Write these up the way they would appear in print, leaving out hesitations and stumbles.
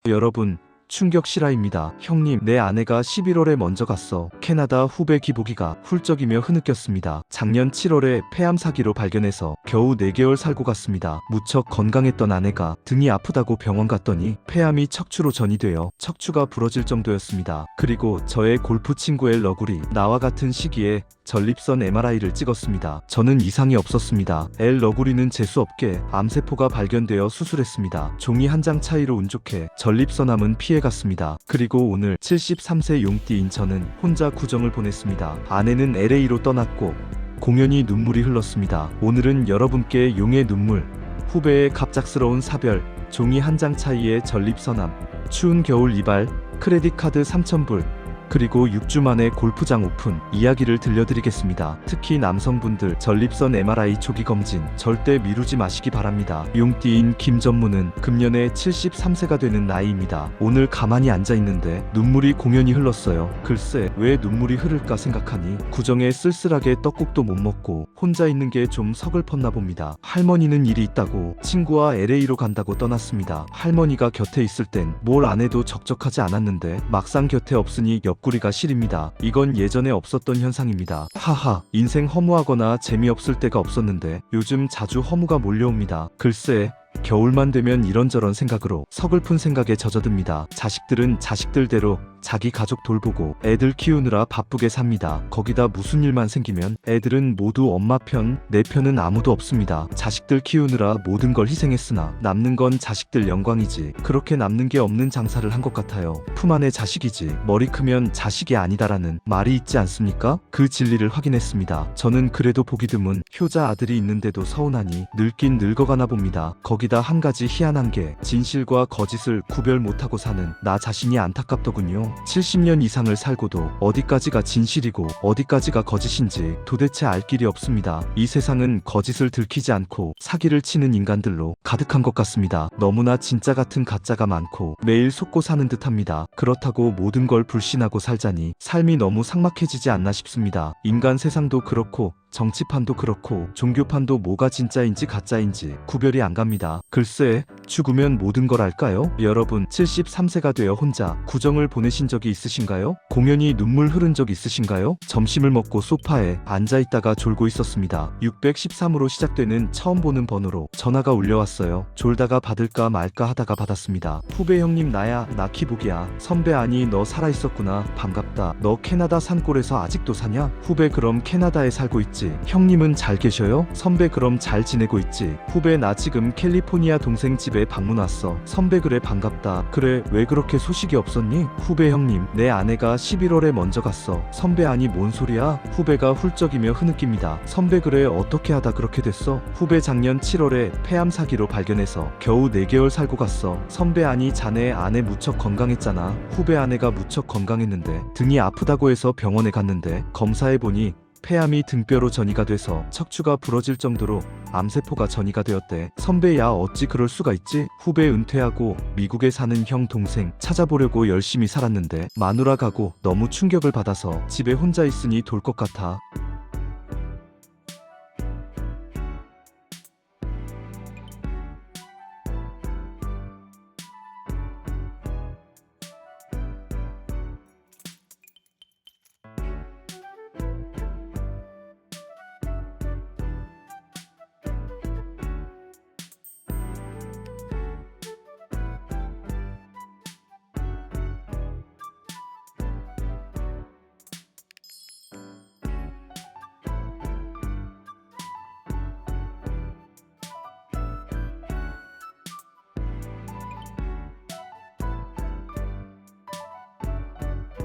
여러분, 충격 실화입니다. 형님, 내 아내가 11월에 먼저 갔어. 캐나다 후배 기복이가 훌쩍이며 흐느꼈습니다. 작년 7월에 폐암 사기로 발견해서 겨우 4개월 살고 갔습니다. 무척 건강했던 아내가 등이 아프다고 병원 갔더니 폐암이 척추로 전이되어 척추가 부러질 정도였습니다. 그리고 저의 골프 친구 엘 러굴이 나와 같은 시기에 전립선 MRI를 찍었습니다. 저는 이상이 없었습니다. 엘 러구리는 재수없게 암세포가 발견되어 수술했습니다. 종이 한 장 차이로 운 좋게 전립선암은 피해갔습니다. 그리고 오늘 73세 용띠인 저는 혼자 구정을 보냈습니다. 아내는 LA로 떠났고 공연히 눈물이 흘렀습니다. 오늘은 여러분께 용의 눈물, 후배의 갑작스러운 사별, 종이 한 장 차이의 전립선암, 추운 겨울 이발, 크레딧 카드 3,000불, 그리고 6주 만에 골프장 오픈 이야기를 들려드리겠습니다. 특히 남성분들 전립선 MRI 조기 검진 절대 미루지 마시기 바랍니다. 용띠인 김전무는 금년에 73세가 되는 나이입니다. 오늘 가만히 앉아있는데 눈물이 공연히 흘렀어요. 글쎄 왜 눈물이 흐를까 생각하니 구정에 쓸쓸하게 떡국도 못 먹고 혼자 있는 게 좀 서글펐나 봅니다. 할머니는 일이 있다고 친구와 LA로 간다고 떠났습니다. 할머니가 곁에 있을 땐 뭘 안 해도 적적하지 않았는데 막상 곁에 없으니 옆구리가 시립니다. 이건 예전에 없었던 현상입니다. 하하, 인생 허무하거나 재미없을 때가 없었는데 요즘 자주 허무가 몰려옵니다. 글쎄 겨울만 되면 이런저런 생각으로 서글픈 생각에 젖어듭니다. 자식들은 자식들대로 자기 가족 돌보고 애들 키우느라 바쁘게 삽니다. 거기다 무슨 일만 생기면 애들은 모두 엄마 편, 내 편은 아무도 없습니다. 자식들 키우느라 모든 걸 희생했으나 남는 건 자식들 영광이지 그렇게 남는 게 없는 장사를 한 것 같아요. 품 안에 자식이지 머리 크면 자식이 아니다라는 말이 있지 않습니까? 그 진리를 확인했습니다. 저는 그래도 보기 드문 효자 아들이 있는데도 서운하니 늙긴 늙어가나 봅니다. 거기다 한 가지 희한한 게 진실과 거짓을 구별 못하고 사는 나 자신이 안타깝더군요. 70년 이상을 살고도 어디까지가 진실이고 어디까지가 거짓인지 도대체 알 길이 없습니다. 이 세상은 거짓을 들키지 않고 사기를 치는 인간들로 가득한 것 같습니다. 너무나 진짜 같은 가짜가 많고 매일 속고 사는 듯합니다. 그렇다고 모든 걸 불신하고 살자니 삶이 너무 삭막해지지 않나 싶습니다. 인간 세상도 그렇고 정치판도 그렇고 종교판도 뭐가 진짜인지 가짜인지 구별이 안 갑니다. 글쎄 죽으면 모든 걸 알까요? 여러분 73세가 되어 혼자 구정을 보내신 적이 있으신가요? 공연히 눈물 흐른 적 있으신가요? 점심을 먹고 소파에 앉아있다가 졸고 있었습니다. 613으로 시작되는 처음 보는 번호로 전화가 울려왔어요. 졸다가 받을까 말까 하다가 받았습니다. 후배 형님 나야 나 기복이야. 선배 아니 너 살아있었구나. 반갑다. 너 캐나다 산골에서 아직도 사냐? 후배 그럼 캐나다에 살고 있지. 형님은 잘 계셔요? 선배 그럼 잘 지내고 있지? 후배 나 지금 캘리포니아 동생 집에 방문 왔어. 선배 그래 반갑다. 그래 왜 그렇게 소식이 없었니? 후배 형님 내 아내가 11월에 먼저 갔어. 선배 아니 뭔 소리야? 후배가 훌쩍이며 흐느낍니다. 선배 그래 어떻게 하다 그렇게 됐어? 후배 작년 7월에 폐암 사기로 발견해서 겨우 4개월 살고 갔어. 선배 아니 자네 아내 무척 건강했잖아. 후배 아내가 무척 건강했는데 등이 아프다고 해서 병원에 갔는데 검사해보니 폐암이 등뼈로 전이가 돼서 척추가 부러질 정도로 암세포가 전이가 되었대. 선배야 어찌 그럴 수가 있지? 후배 은퇴하고 미국에 사는 형 동생 찾아보려고 열심히 살았는데 마누라 가고 너무 충격을 받아서 집에 혼자 있으니 돌 것 같아.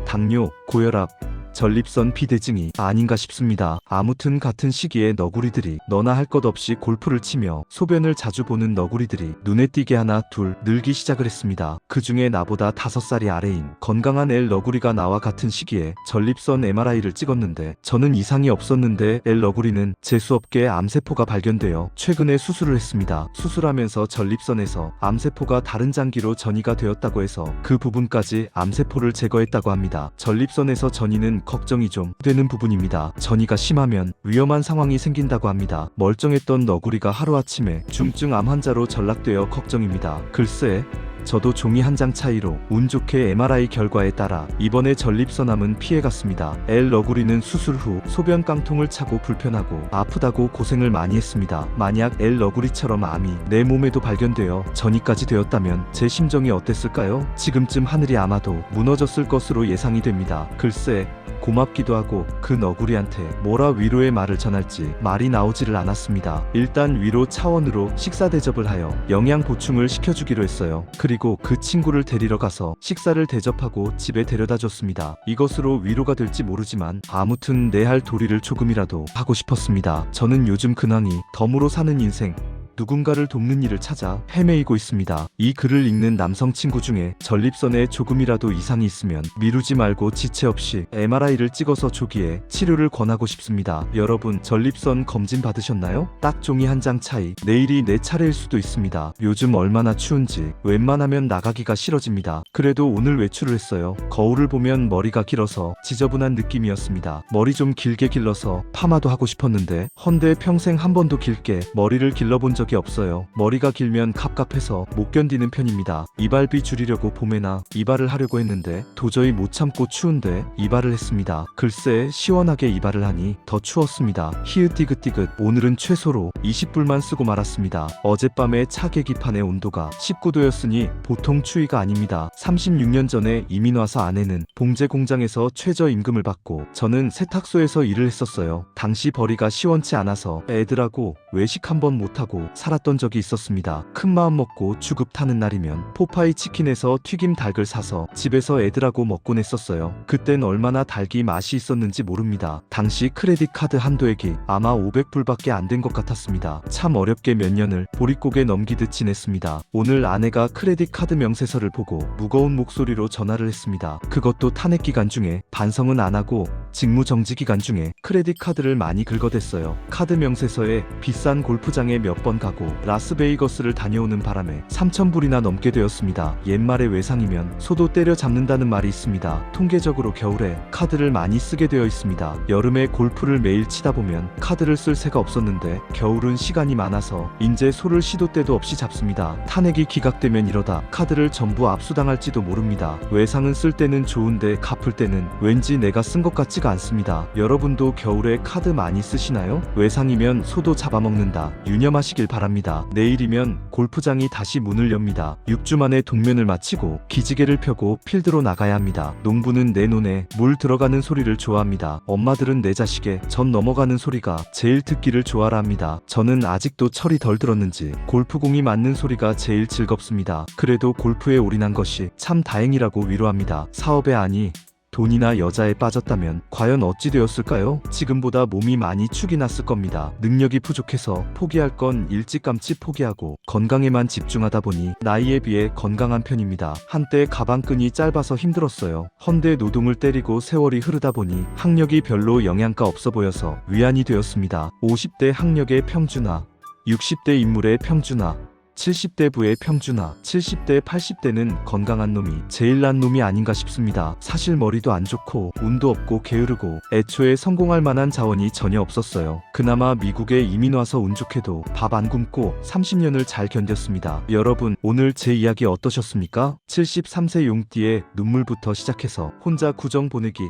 당뇨, 고혈압, 전립선 비대증이 아닌가 싶습니다. 아무튼 같은 시기에 너구리들이 너나 할 것 없이 골프를 치며 소변을 자주 보는 너구리들이 눈에 띄게 하나 둘 늘기 시작을 했습니다. 그 중에 나보다 5살이 아래인 건강한 엘 너구리가 나와 같은 시기에 전립선 MRI를 찍었는데 저는 이상이 없었는데 엘 너구리는 재수없게 암세포가 발견되어 최근에 수술을 했습니다. 수술하면서 전립선에서 암세포가 다른 장기로 전이가 되었다고 해서 그 부분까지 암세포를 제거했다고 합니다. 전립선에서 전이는 걱정이 좀 되는 부분입니다. 전이가 심하면 위험한 상황이 생긴다고 합니다. 멀쩡했던 너구리가 하루아침에 중증 암 환자로 전락되어 걱정입니다. 글쎄 저도 종이 한 장 차이로 운 좋게 MRI 결과에 따라 이번에 전립선암은 피해갔습니다. 엘 러구리는 수술 후 소변 깡통을 차고 불편하고 아프다고 고생을 많이 했습니다. 만약 엘 러구리처럼 암이 내 몸에도 발견되어 전이까지 되었다면 제 심정이 어땠을까요? 지금쯤 하늘이 아마도 무너졌을 것으로 예상이 됩니다. 글쎄, 고맙기도 하고 그 너구리한테 뭐라 위로의 말을 전할지 말이 나오지를 않았습니다. 일단 위로 차원으로 식사 대접을 하여 영양 보충을 시켜주기로 했어요. 그리고 그 친구를 데리러 가서 식사를 대접하고 집에 데려다 줬습니다. 이것으로 위로가 될지 모르지만 아무튼 내 할 도리를 조금이라도 하고 싶었습니다. 저는 요즘 근황이 덤으로 사는 인생, 누군가를 돕는 일을 찾아 헤매이고 있습니다. 이 글을 읽는 남성 친구 중에 전립선에 조금이라도 이상이 있으면 미루지 말고 지체 없이 MRI를 찍어서 조기에 치료를 권하고 싶습니다. 여러분, 전립선 검진 받으셨나요? 딱 종이 한 장 차이. 내일이 내 차례일 수도 있습니다. 요즘 얼마나 추운지 웬만하면 나가기가 싫어집니다. 그래도 오늘 외출을 했어요. 거울을 보면 머리가 길어서 지저분한 느낌이었습니다. 머리 좀 길게 길러서 파마도 하고 싶었는데 헌데 평생 한 번도 길게 머리를 길러본 적이 없어요. 머리가 길면 갑갑해서 못 견디는 편입니다. 이발비 줄이려고 봄에나 이발을 하려고 했는데 도저히 못 참고 추운데 이발을 했습니다. 글쎄, 시원하게 이발을 하니 더 추웠습니다. 히읗디귿디귿. 오늘은 최소로 20불만 쓰고 말았습니다. 어젯밤에 차 계기판의 온도가 19도였으니 보통 추위가 아닙니다. 36년 전에 이민 와서 아내는 봉제 공장에서 최저임금을 받고 저는 세탁소에서 일을 했었어요. 당시 벌이가 시원치 않아서 애들하고 외식 한번 못하고 살았던 적이 있었습니다. 큰 마음 먹고 주급 타는 날이면 포파이 치킨에서 튀김 닭을 사서 집에서 애들하고 먹곤 했었어요. 그땐 얼마나 닭이 맛이 있었는지 모릅니다. 당시 크레딧 카드 한도액이 아마 500불밖에 안 된 것 같았습니다. 참 어렵게 몇 년을 보릿고개 넘기듯 지냈습니다. 오늘 아내가 크레딧 카드 명세서를 보고 무거운 목소리로 전화를 했습니다. 그것도 탄핵 기간 중에 반성은 안 하고 직무정지 기간 중에 크레딧 카드를 많이 긁어댔어요. 카드 명세서에 비싼 골프장에 몇 번 가고 라스베이거스를 다녀오는 바람에 3,000불이나 넘게 되었습니다. 옛말에 외상이면 소도 때려잡는다는 말이 있습니다. 통계적으로 겨울에 카드를 많이 쓰게 되어 있습니다. 여름에 골프를 매일 치다 보면 카드를 쓸 새가 없었는데 겨울은 시간이 많아서 인제 소를 시도 때도 없이 잡습니다. 탄핵이 기각되면 이러다 카드를 전부 압수당할지도 모릅니다. 외상은 쓸 때는 좋은데 갚을 때는 왠지 내가 쓴 것 같지가 않습니다. 여러분도 겨울에 카드 많이 쓰시나요? 외상이면 소도 잡아먹는다. 유념하시길 바랍니다. 내일이면 골프장이 다시 문을 엽니다. 6주 만에 동면을 마치고 기지개를 펴고 필드로 나가야 합니다. 농부는 내 논에 물 들어가는 소리를 좋아합니다. 엄마들은 내 자식의 전 넘어가는 소리가 제일 듣기를 좋아라 합니다. 저는 아직도 철이 덜 들었는지 골프공이 맞는 소리가 제일 즐겁습니다. 그래도 골프에 올인한 것이 참 다행이라고 위로합니다. 사업에 아니 돈이나 여자에 빠졌다면 과연 어찌 되었을까요? 지금보다 몸이 많이 축이 났을 겁니다. 능력이 부족해서 포기할 건 일찌감치 포기하고 건강에만 집중하다 보니 나이에 비해 건강한 편입니다. 한때 가방끈이 짧아서 힘들었어요. 헌데 노동을 때리고 세월이 흐르다 보니 학력이 별로 영양가 없어 보여서 위안이 되었습니다. 50대 학력의 평준화, 60대 인물의 평준화, 70대 부의 평준화, 70대 80대는 건강한 놈이 제일 난 놈이 아닌가 싶습니다. 사실 머리도 안 좋고 운도 없고 게으르고 애초에 성공할 만한 자원이 전혀 없었어요. 그나마 미국에 이민 와서 운 좋게도 밥 안 굶고 30년을 잘 견뎠습니다. 여러분, 오늘 제 이야기 어떠셨습니까? 73세 용띠의 눈물부터 시작해서 혼자 구정 보내기,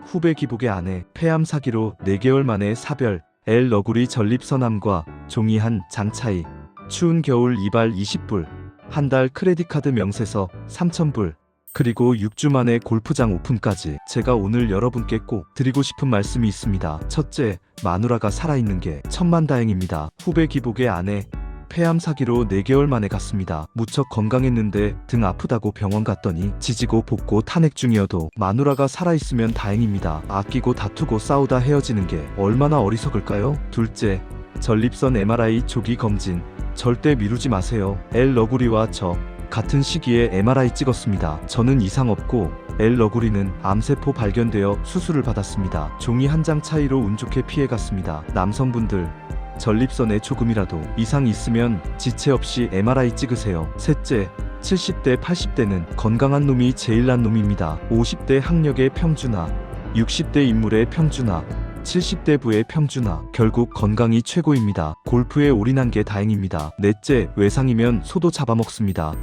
후배 기복의 아내, 폐암 사기로 4개월 만에 사별, 엘 러구리 전립선암과 종이 한 장 차이, 추운 겨울 이발 20불, 한 달 크레딧카드 명세서 3,000불, 그리고 6주 만에 골프장 오픈까지. 제가 오늘 여러분께 꼭 드리고 싶은 말씀이 있습니다. 첫째, 마누라가 살아있는 게 천만다행입니다. 후배 기복의 아내, 폐암 사기로 4개월 만에 갔습니다. 무척 건강했는데 등 아프다고 병원 갔더니 지지고 볶고 탄핵 중이어도 마누라가 살아있으면 다행입니다. 아끼고 다투고 싸우다 헤어지는 게 얼마나 어리석을까요? 둘째, 전립선 MRI 조기 검진 절대 미루지 마세요. 엘 러구리와 저 같은 시기에 MRI 찍었습니다. 저는 이상 없고 엘 러구리는 암세포 발견되어 수술을 받았습니다. 종이 한 장 차이로 운 좋게 피해갔습니다. 남성분들, 전립선에 조금이라도 이상 있으면 지체 없이 MRI 찍으세요. 셋째, 70대 80대는 건강한 놈이 제일 난 놈입니다. 50대 학력의 평준화, 60대 인물의 평준화, 70대 부의 평준화, 결국 건강이 최고입니다. 골프에 올인한 게 다행입니다. 넷째, 외상이면 소도 잡아먹습니다.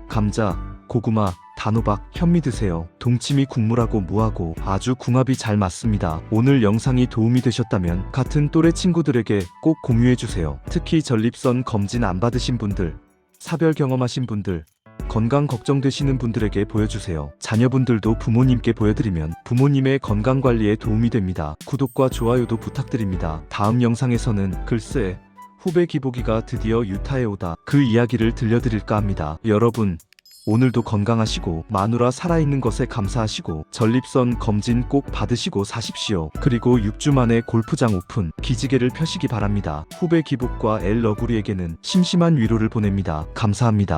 감자, 고구마, 단호박, 현미 드세요. 동치미 국물하고 무하고 아주 궁합이 잘 맞습니다. 오늘 영상이 도움이 되셨다면 같은 또래 친구들에게 꼭 공유해주세요. 특히 전립선 검진 안 받으신 분들, 사별 경험하신 분들, 건강 걱정되시는 분들에게 보여주세요. 자녀분들도 부모님께 보여드리면 부모님의 건강관리에 도움이 됩니다. 구독과 좋아요도 부탁드립니다. 다음 영상에서는 글쎄, 후배 기복이가 드디어 유타에 오다 그 이야기를 들려드릴까 합니다. 여러분, 오늘도 건강하시고 마누라 살아있는 것에 감사하시고 전립선 검진 꼭 받으시고 사십시오. 그리고 6주 만에 골프장 오픈, 기지개를 펴시기 바랍니다. 후배 기복과 엘 러구리에게는 심심한 위로를 보냅니다. 감사합니다.